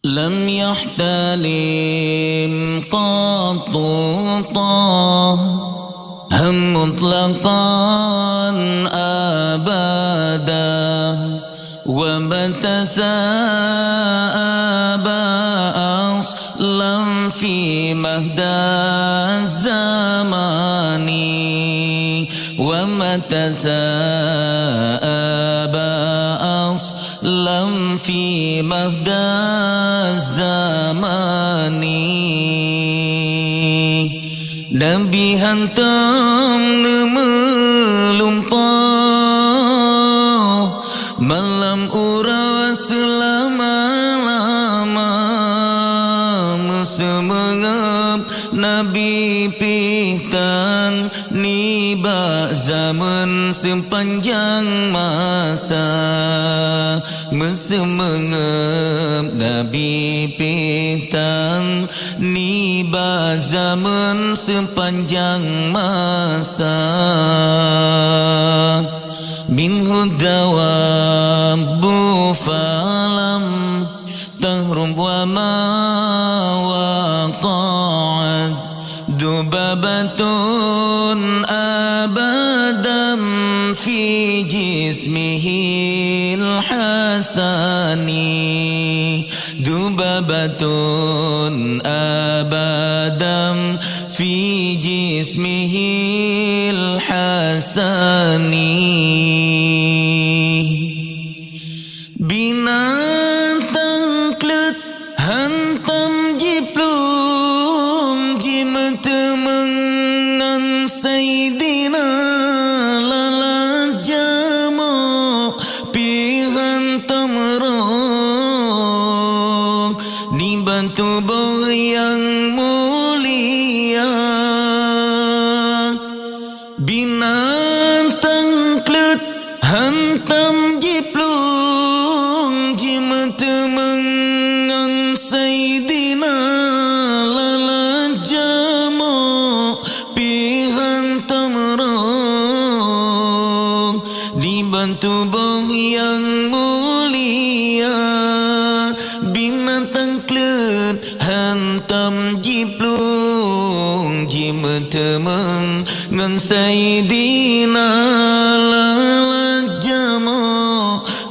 لم يحتلم قط طه هم مطلقا أبدا ومتى ساب أصلا في مهدى الزمان ومتى ساب أصلا في مهدى الزمان Nabi hantam melumpah malam ura selama-lama Semengap Nabi pihtan niba zaman sepanjang masa Semengap Nabi pihtan niba zaman sepanjang masa Minhu dawabu falam tahrum wa ma waqa'ad dubabatun abadam fi jismihi al-hasani dubabatun abadam fi jismihi al-hasani binatang klet hantam jiplung jimetemengan sayyidina lala jamo pihantam roh dibantu boh yang mulia binatang klet hantam jiplung jimetemengan sayyidina lala jamo pihantam roh dibantu boh yang mulia binatang klet hantam jiplung jimetemengan sayyidina lala jamo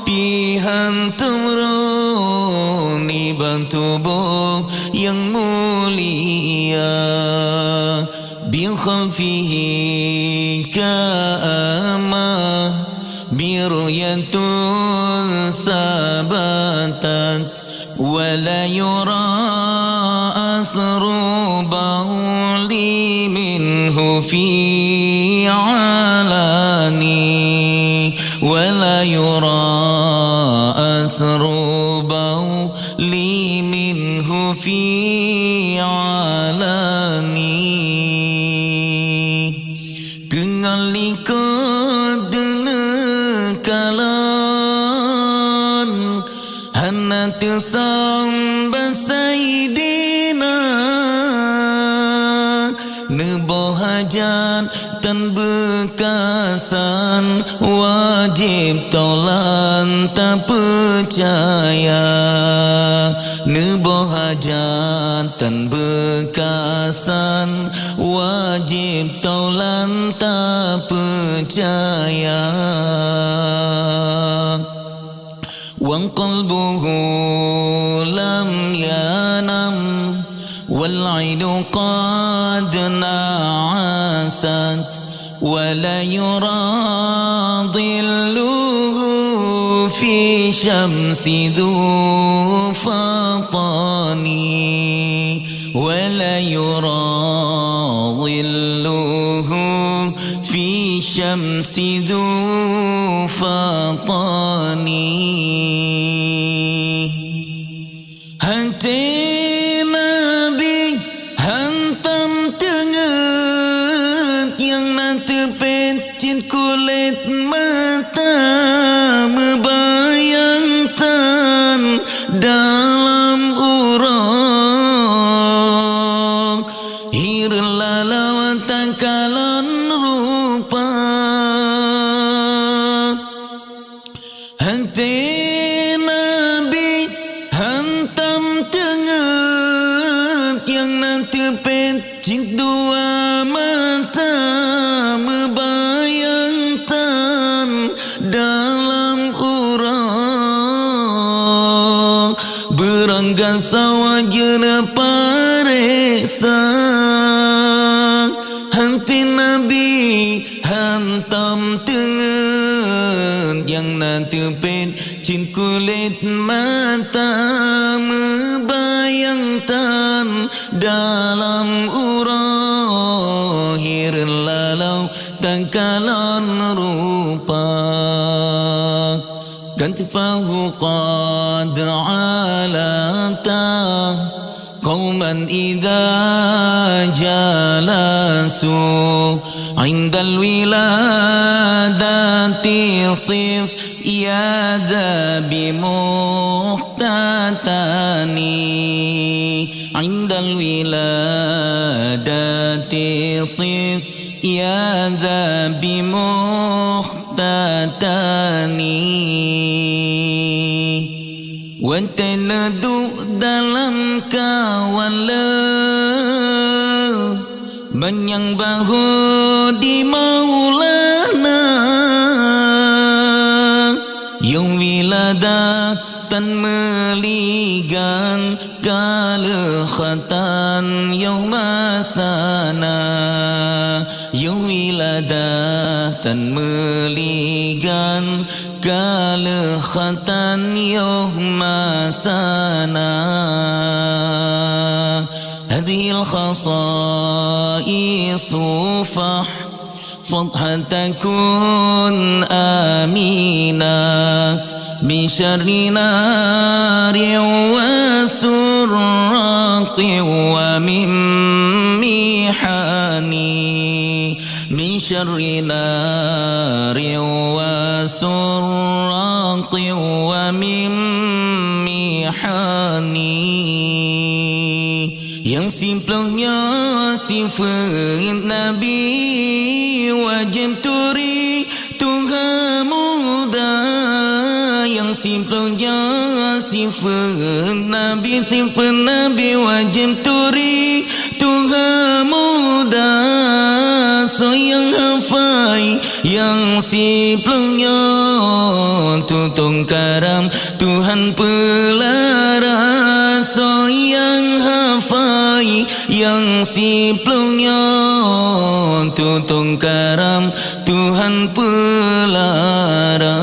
pihantam roh dibantu boh yang mulia bikhalfihi ka'ama biruyatun sabatat wala yura asru bawli minhu fi alani wala yura asru bawli minhu fi alani kengali kalan hanat samba sayyidina nebo hajat tan bekasan wajib tolan tak percaya nebo hajat tan bekasan wajib tolan tak percaya wang qalbuhu lam yanam wal ainu qad na'asat wala yuradilluhu fi syamsi dhu fatani wala yuradilluhu fi syamsi dhu fatani hati Nabi hantam tenget yang nanti pecin kulit mata membayangkan dalam urang hirla lawatan kalan rupa hati Nabi hantam Bangga sawajana paresa Hanti Nabi hantam tengen Yang nanti pen cin kulit mata Membayangkan dalam urahir lalau tangkalan rupa Kantifahu qad alata Qawman idha jalasu Indal wiladati sif Iyadha bimuhtatani Indal wiladati sif Iyadha bimuhtatani Wantanadu dalam kawala Banyang bahu di maulana Yang wilada tan meligan Kalekhatan yang masana Yang wilada tan meligan Kalekhatan yang masana Hadhil khasaisu فضحة تكون آمينا بشر نار وسراق ومن محاني من شر نار وسراق ومن محاني yang simplenya sifat Nabi wajib turi Tuhan muda yang simplenya sifat Nabi wajib turi Tuhan muda so yang hafai yang simplenya tutung karam Tuhan pelara so yang hafai yang simplenya tutung karam Tuhan pelara